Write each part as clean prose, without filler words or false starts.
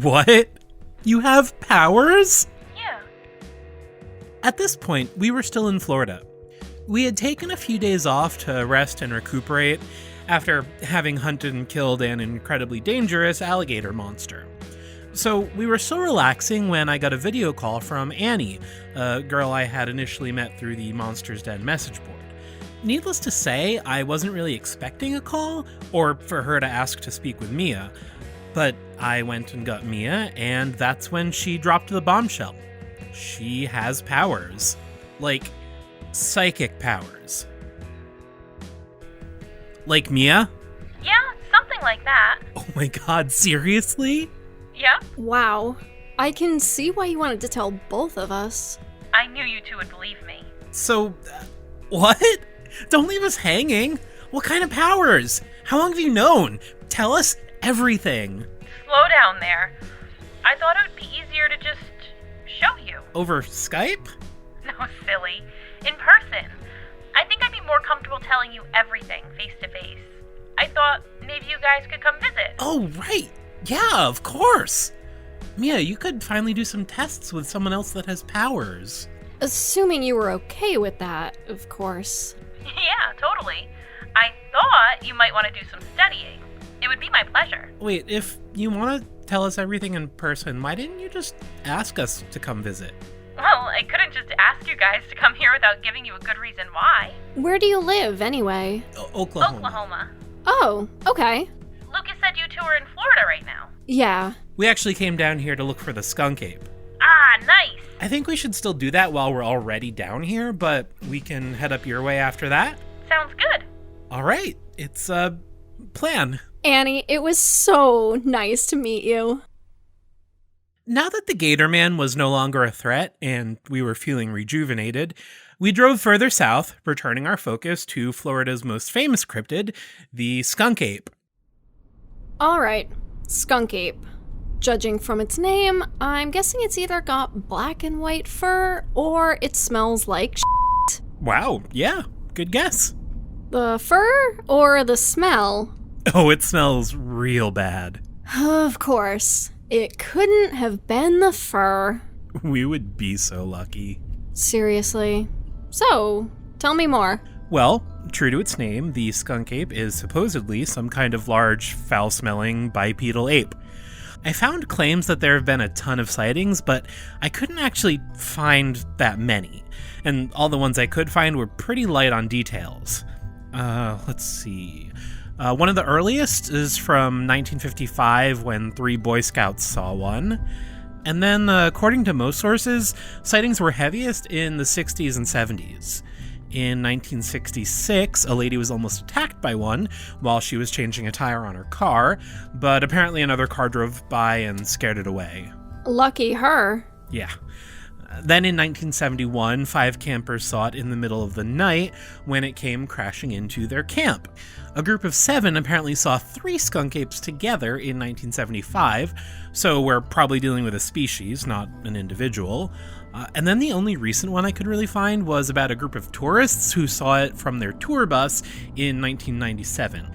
What? You have powers? Yeah. At this point, we were still in Florida. We had taken a few days off to rest and recuperate after having hunted and killed an incredibly dangerous alligator monster. So we were still relaxing when I got a video call from Annie, a girl I had initially met through the Monsters Den message board. Needless to say, I wasn't really expecting a call or for her to ask to speak with Mia, but I went and got Mia, and that's when she dropped the bombshell. She has powers. Like, psychic powers. Like Mia? Yeah, something like that. Oh my god, seriously? Yeah? Wow. I can see why you wanted to tell both of us. I knew you two would believe me. So, what? Don't leave us hanging. What kind of powers? How long have you known? Tell us everything. Slow down there. I thought it would be easier to just show you. Over Skype? No, silly. In person. I think I'd be more comfortable telling you everything face to face. I thought maybe you guys could come visit. Oh, right. Yeah, of course. Mia, you could finally do some tests with someone else that has powers. Assuming you were okay with that, of course. Yeah, totally. I thought you might want to do some studying. It would be my pleasure. Wait, if you want to tell us everything in person, why didn't you just ask us to come visit? Well, I couldn't just ask you guys to come here without giving you a good reason why. Where do you live, anyway? Oklahoma. Oh, okay. Lucas said you two are in Florida right now. Yeah. We actually came down here to look for the skunk ape. Ah, nice. I think we should still do that while we're already down here, but we can head up your way after that. Sounds good. All right, it's a plan. Annie, it was so nice to meet you. Now that the Gator Man was no longer a threat and we were feeling rejuvenated, we drove further south, returning our focus to Florida's most famous cryptid, the skunk ape. Alright, skunk ape. Judging from its name, I'm guessing it's either got black and white fur or it smells like shit. Wow, yeah, good guess. The fur or the smell? Oh, it smells real bad. Of course. It couldn't have been the fur. We would be so lucky. Seriously. So, tell me more. Well, true to its name, the skunk ape is supposedly some kind of large, foul-smelling bipedal ape. I found claims that there have been a ton of sightings, but I couldn't actually find that many. And all the ones I could find were pretty light on details. Let's see. One of the earliest is from 1955 when 3 Boy Scouts saw one. And then, according to most sources, sightings were heaviest in the 60s and 70s. In 1966, a lady was almost attacked by one while she was changing a tire on her car, but apparently another car drove by and scared it away. Lucky her. Yeah. Then in 1971, 5 campers saw it in the middle of the night when it came crashing into their camp. A group of 7 apparently saw 3 skunk apes together in 1975, so we're probably dealing with a species, not an individual. And then the only recent one I could really find was about a group of tourists who saw it from their tour bus in 1997.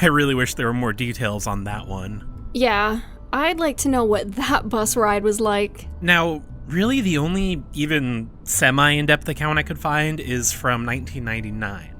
I really wish there were more details on that one. Yeah, I'd like to know what that bus ride was like. Now, really the only even semi-in-depth account I could find is from 1999.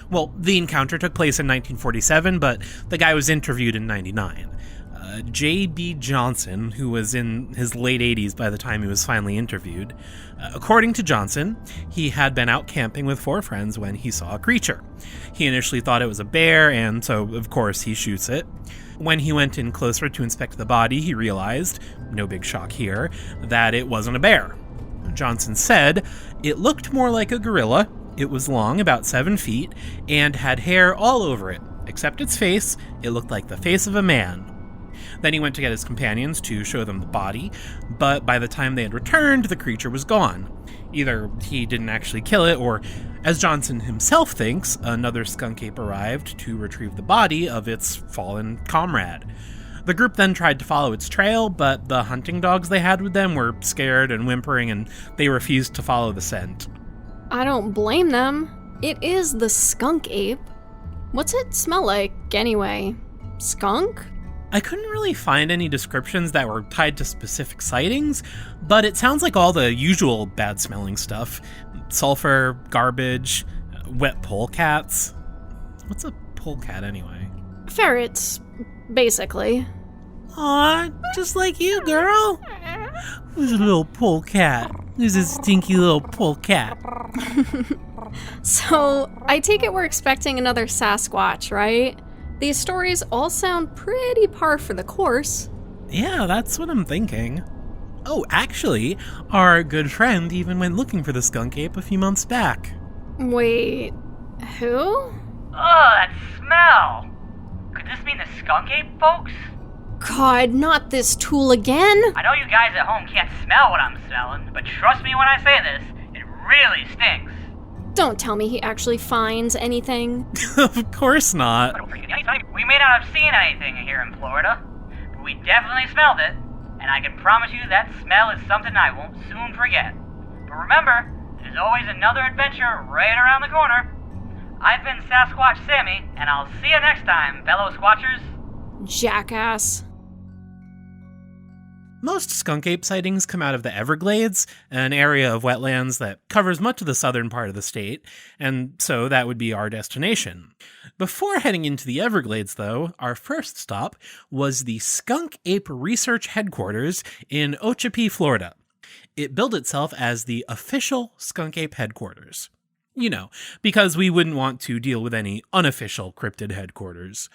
Well, the encounter took place in 1947, but the guy was interviewed in 99. J.B. Johnson, who was in his late 80s by the time he was finally interviewed. According to Johnson, he had been out camping with 4 friends when he saw a creature. He initially thought it was a bear, and so, of course, he shoots it. When he went in closer to inspect the body, he realized, no big shock here, that it wasn't a bear. Johnson said, it looked more like a gorilla, it was long, about 7 feet, and had hair all over it. Except its face, it looked like the face of a man. Then he went to get his companions to show them the body, but by the time they had returned, the creature was gone. Either he didn't actually kill it, or, as Johnson himself thinks, another skunk ape arrived to retrieve the body of its fallen comrade. The group then tried to follow its trail, but the hunting dogs they had with them were scared and whimpering, and they refused to follow the scent. I don't blame them. It is the skunk ape. What's it smell like, anyway? Skunk? I couldn't really find any descriptions that were tied to specific sightings, but it sounds like all the usual bad-smelling stuff. Sulfur, garbage, wet polecats. What's a polecat anyway? Ferrets, basically. Aw, just like you, girl. Who's a little polecat? Who's a stinky little polecat? So, I take it we're expecting another Sasquatch, right? These stories all sound pretty par for the course. Yeah, that's what I'm thinking. Oh, actually, our good friend even went looking for the skunk ape a few months back. Wait, who? Oh, that smell! Could this mean the skunk ape, folks? God, not this tool again! I know you guys at home can't smell what I'm smelling, but trust me when I say this, it really stinks. Don't tell me he actually finds anything. Of course not. We may not have seen anything here in Florida, but we definitely smelled it, and I can promise you that smell is something I won't soon forget. But remember, there's always another adventure right around the corner. I've been Sasquatch Sammy, and I'll see you next time, fellow Squatchers. Jackass. Most skunk ape sightings come out of the Everglades, an area of wetlands that covers much of the southern part of the state, and so that would be our destination. Before heading into the Everglades, though, our first stop was the Skunk Ape Research Headquarters in Ochapee, Florida. It billed itself as the official Skunk Ape Headquarters. You know, because we wouldn't want to deal with any unofficial cryptid headquarters.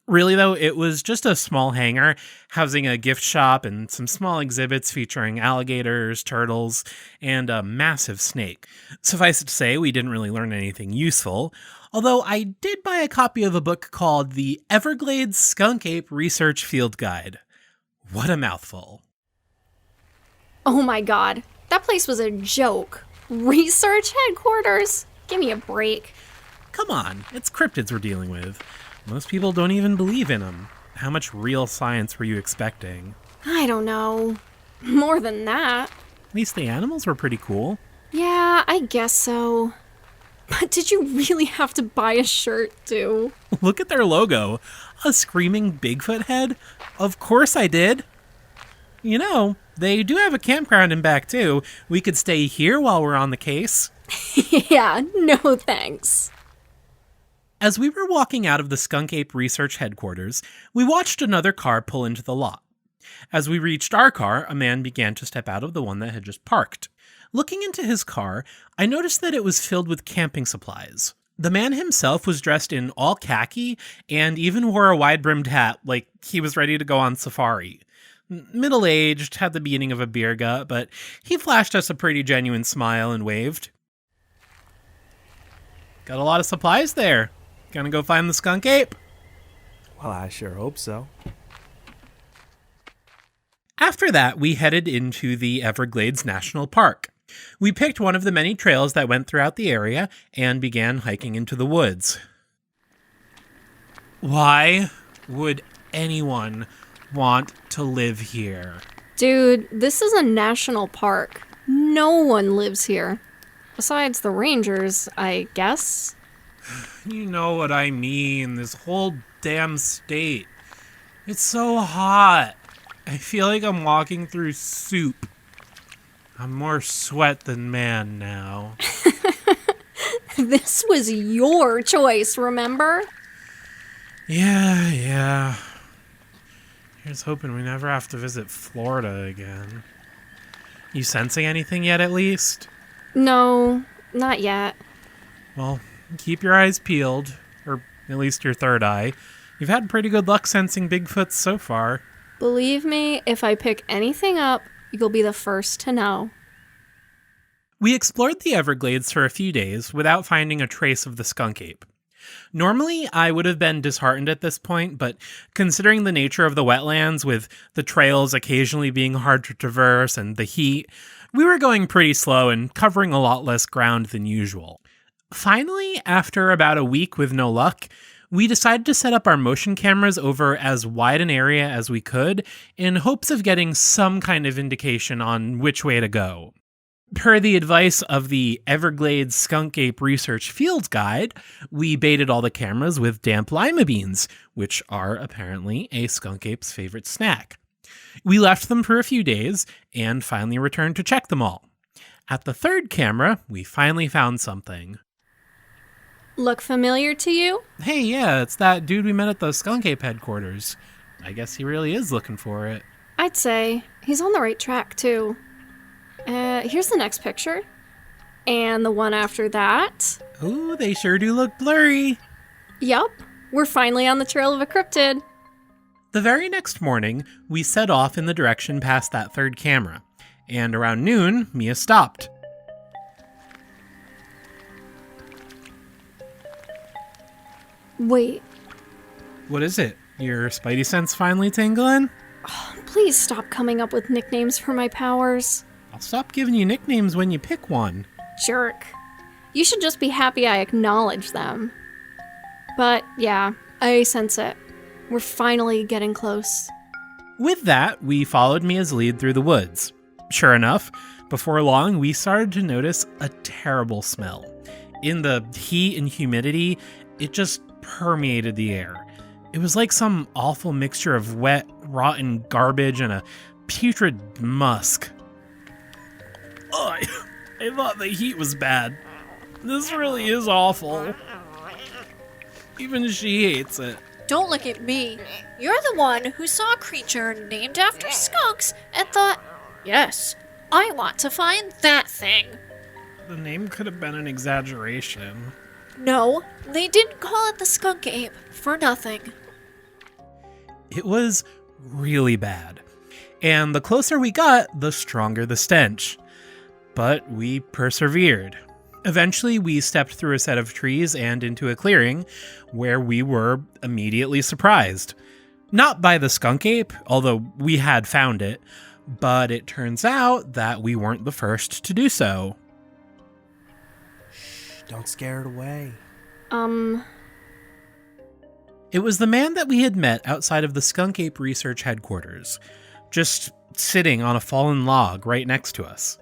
Really, though, it was just a small hangar housing a gift shop and some small exhibits featuring alligators, turtles, and a massive snake. Suffice it to say, we didn't really learn anything useful, although I did buy a copy of a book called The Everglades Skunk Ape Research Field Guide. What a mouthful. Oh my god, that place was a joke. Research headquarters? Give me a break. Come on, it's cryptids we're dealing with. Most people don't even believe in them. How much real science were you expecting? I don't know. More than that. At least the animals were pretty cool. Yeah, I guess so. But did you really have to buy a shirt, too? Look at their logo. A screaming Bigfoot head? Of course I did. You know, they do have a campground in back, too. We could stay here while we're on the case. Yeah, no thanks. As we were walking out of the Skunk Ape Research Headquarters, we watched another car pull into the lot. As we reached our car, a man began to step out of the one that had just parked. Looking into his car, I noticed that it was filled with camping supplies. The man himself was dressed in all khaki and even wore a wide-brimmed hat like he was ready to go on safari. Middle-aged, had the beginning of a beer gut, but he flashed us a pretty genuine smile and waved. Got a lot of supplies there. Gonna go find the skunk ape? Well, I sure hope so. After that, we headed into the Everglades National Park. We picked one of the many trails that went throughout the area and began hiking into the woods. Why would anyone want to live here? Dude, this is a national park. No one lives here. Besides the rangers, I guess. You know what I mean, this whole damn state. It's so hot. I feel like I'm walking through soup. I'm more sweat than man now. This was your choice, remember? Yeah. Here's hoping we never have to visit Florida again. You sensing anything yet, at least? No, not yet. Well, keep your eyes peeled, or at least your third eye. You've had pretty good luck sensing Bigfoots so far. Believe me, if I pick anything up, you'll be the first to know. We explored the Everglades for a few days without finding a trace of the skunk ape. Normally, I would have been disheartened at this point, but considering the nature of the wetlands, with the trails occasionally being hard to traverse and the heat, we were going pretty slow and covering a lot less ground than usual. Finally, after about a week with no luck, we decided to set up our motion cameras over as wide an area as we could in hopes of getting some kind of indication on which way to go. Per the advice of the Everglades Skunk Ape Research Field Guide, we baited all the cameras with damp lima beans, which are apparently a skunk ape's favorite snack. We left them for a few days and finally returned to check them all. At the third camera, we finally found something. Look familiar to you? Hey, yeah, it's that dude we met at the skunk ape headquarters. I guess he really is looking for it. I'd say he's on the right track, too. Here's the next picture. And the one after that. Ooh, they sure do look blurry. Yup, we're finally on the trail of a cryptid. The very next morning, we set off in the direction past that third camera. And around noon, Mia stopped. Wait, What is it? Your spidey sense finally tingling? please stop coming up with nicknames for my powers. I'll stop giving you nicknames when you pick one. Jerk. You should just be happy I acknowledge them. But yeah, I sense it. We're finally getting close. With that, we followed Mia's lead through the woods. Sure enough, before long, we started to notice a terrible smell. In the heat and humidity, it just permeated the air. It was like some awful mixture of wet, rotten garbage and a putrid musk. Ugh, I thought the heat was bad. This really is awful. Even she hates it. Don't look at me. You're the one who saw a creature named after skunks and thought, yes, I want to find that thing. The name could have been an exaggeration. No, they didn't call it the skunk ape for nothing. It was really bad. And the closer we got, the stronger the stench. But we persevered. Eventually, we stepped through a set of trees and into a clearing where we were immediately surprised. Not by the skunk ape, although we had found it, but it turns out that we weren't the first to do so. Don't scare it away. It was the man that we had met outside of the Skunk Ape Research Headquarters, just sitting on a fallen log right next to us.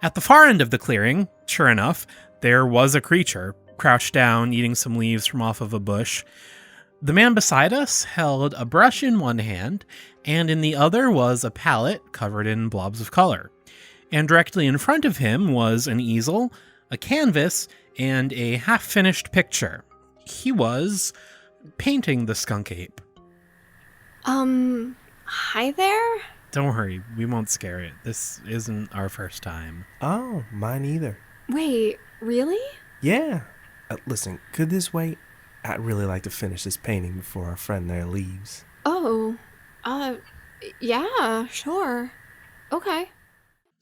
At the far end of the clearing, sure enough, there was a creature, crouched down, eating some leaves from off of a bush. The man beside us held a brush in one hand, and in the other was a palette covered in blobs of color. And directly in front of him was an easel, a canvas, and a half-finished picture. He was painting the skunk ape. Hi there? Don't worry, we won't scare it. This isn't our first time. Oh, mine either. Wait, really? Yeah. Listen, could this wait? I'd really like to finish this painting before our friend there leaves. Oh, yeah, sure. Okay.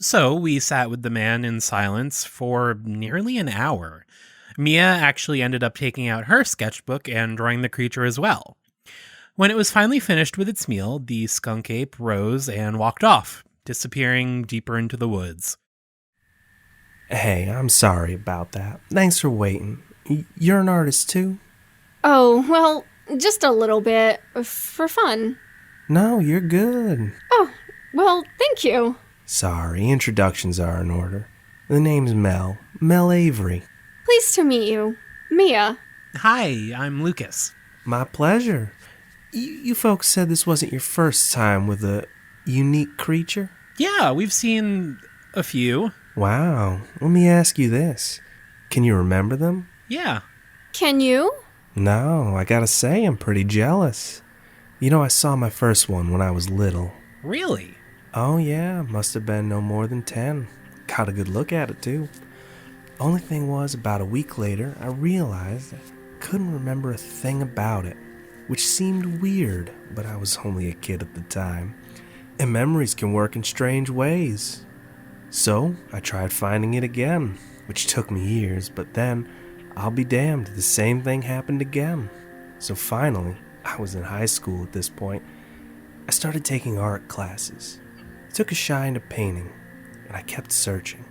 So we sat with the man in silence for nearly an hour. Mia actually ended up taking out her sketchbook and drawing the creature as well. When it was finally finished with its meal, the skunk ape rose and walked off, disappearing deeper into the woods. Hey, I'm sorry about that. Thanks for waiting. You're an artist too? Oh, well, just a little bit. For fun. No, you're good. Oh, well, thank you. Sorry, introductions are in order. The name's Mel. Mel Avery. Pleased to meet you. Mia. Hi, I'm Lucas. My pleasure. You folks said this wasn't your first time with a unique creature? Yeah, we've seen a few. Wow. Let me ask you this. Can you remember them? Yeah. Can you? No, I gotta say I'm pretty jealous. You know, I saw my first one when I was little. Really? Oh yeah, must have been no more than 10. Got a good look at it too. Only thing was, about a week later, I realized I couldn't remember a thing about it, which seemed weird, but I was only a kid at the time. And memories can work in strange ways. So, I tried finding it again, which took me years, but then, I'll be damned, the same thing happened again. So finally, I was in high school at this point, I started taking art classes. I took a shine to painting, and I kept searching.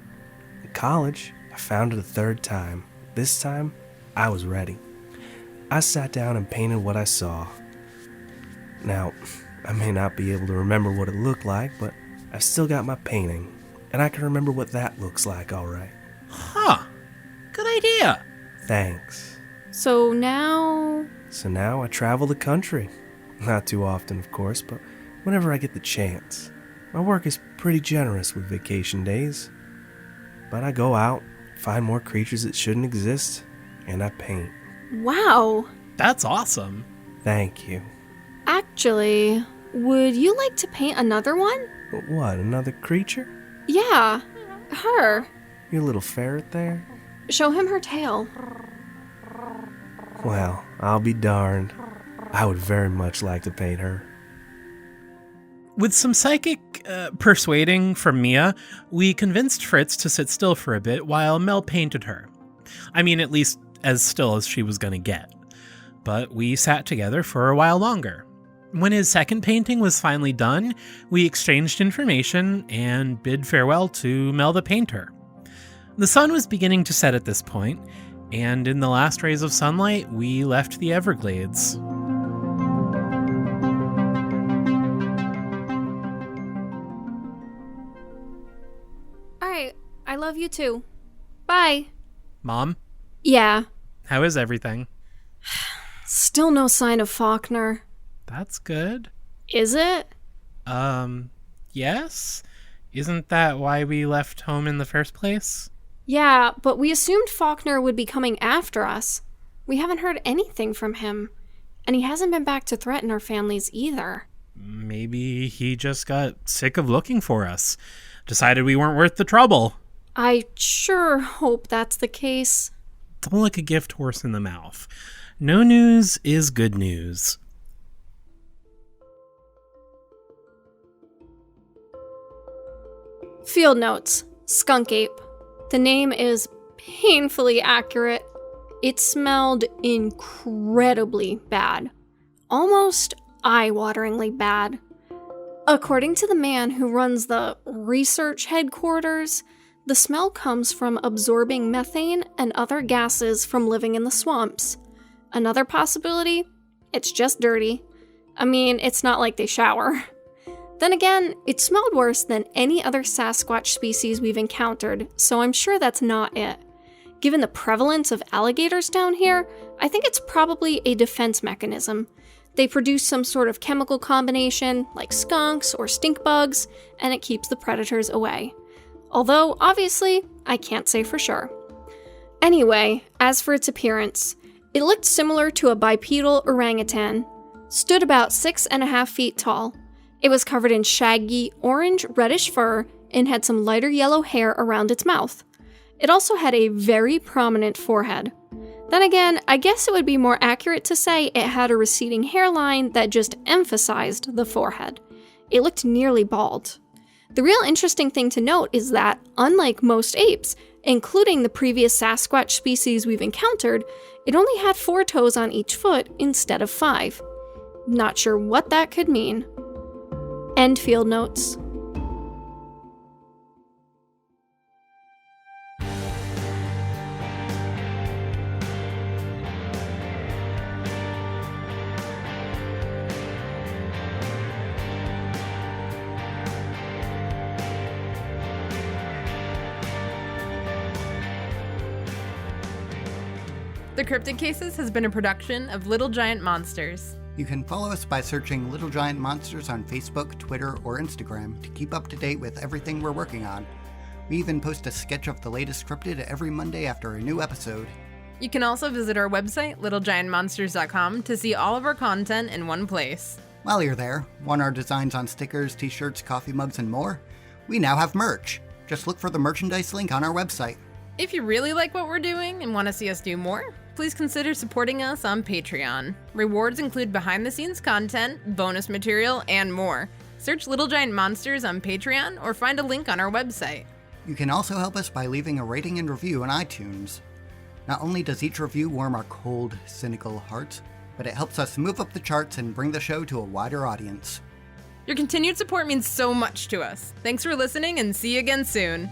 In college, I found it a third time. This time, I was ready. I sat down and painted what I saw. Now, I may not be able to remember what it looked like, but I've still got my painting, and I can remember what that looks like, all right. Huh. Good idea. Thanks. So now I travel the country. Not too often, of course, but whenever I get the chance. My work is pretty generous with vacation days. But I go out, find more creatures that shouldn't exist, and I paint. Wow. That's awesome. Thank you. Actually, would you like to paint another one? But what, another creature? Yeah, her. Your little ferret there? Show him her tail. Well, I'll be darned. I would very much like to paint her. With some psychic persuading from Mia, we convinced Fritz to sit still for a bit while Mel painted her. I mean, at least as still as she was going to get. But we sat together for a while longer. When his second painting was finally done, we exchanged information and bid farewell to Mel the painter. The sun was beginning to set at this point, and in the last rays of sunlight, we left the Everglades. Alright, I love you too. Bye. Mom, Yeah, how is everything? still no sign of Faulkner. That's good. Is it? Yes? Isn't that why we left home in the first place? Yeah, but we assumed Faulkner would be coming after us. We haven't heard anything from him, and he hasn't been back to threaten our families either. Maybe he just got sick of looking for us. Decided we weren't worth the trouble. I sure hope that's the case. Don't look a gift horse in the mouth. No news is good news. Field notes. Skunk ape. The name is painfully accurate. It smelled incredibly bad. Almost eye-wateringly bad. According to the man who runs the research headquarters, the smell comes from absorbing methane and other gases from living in the swamps. Another possibility? It's just dirty. I mean, it's not like they shower. Then again, it smelled worse than any other Sasquatch species we've encountered, so I'm sure that's not it. Given the prevalence of alligators down here, I think it's probably a defense mechanism. They produce some sort of chemical combination, like skunks or stink bugs, and it keeps the predators away. Although, obviously, I can't say for sure. Anyway, as for its appearance, it looked similar to a bipedal orangutan, stood about 6.5 feet tall. It was covered in shaggy, orange-reddish fur and had some lighter yellow hair around its mouth. It also had a very prominent forehead. Then again, I guess it would be more accurate to say it had a receding hairline that just emphasized the forehead. It looked nearly bald. The real interesting thing to note is that, unlike most apes, including the previous Sasquatch species we've encountered, it only had 4 toes on each foot instead of 5. Not sure what that could mean. End field notes. The Cryptid Cases has been a production of Little Giant Monsters. You can follow us by searching Little Giant Monsters on Facebook, Twitter, or Instagram to keep up to date with everything we're working on. We even post a sketch of the latest cryptid every Monday after a new episode. You can also visit our website, littlegiantmonsters.com, to see all of our content in one place. While you're there, want our designs on stickers, t-shirts, coffee mugs, and more? We now have merch. Just look for the merchandise link on our website. If you really like what we're doing and want to see us do more, please consider supporting us on Patreon. Rewards include behind-the-scenes content, bonus material, and more. Search Little Giant Monsters on Patreon or find a link on our website. You can also help us by leaving a rating and review on iTunes. Not only does each review warm our cold, cynical hearts, but it helps us move up the charts and bring the show to a wider audience. Your continued support means so much to us. Thanks for listening and see you again soon.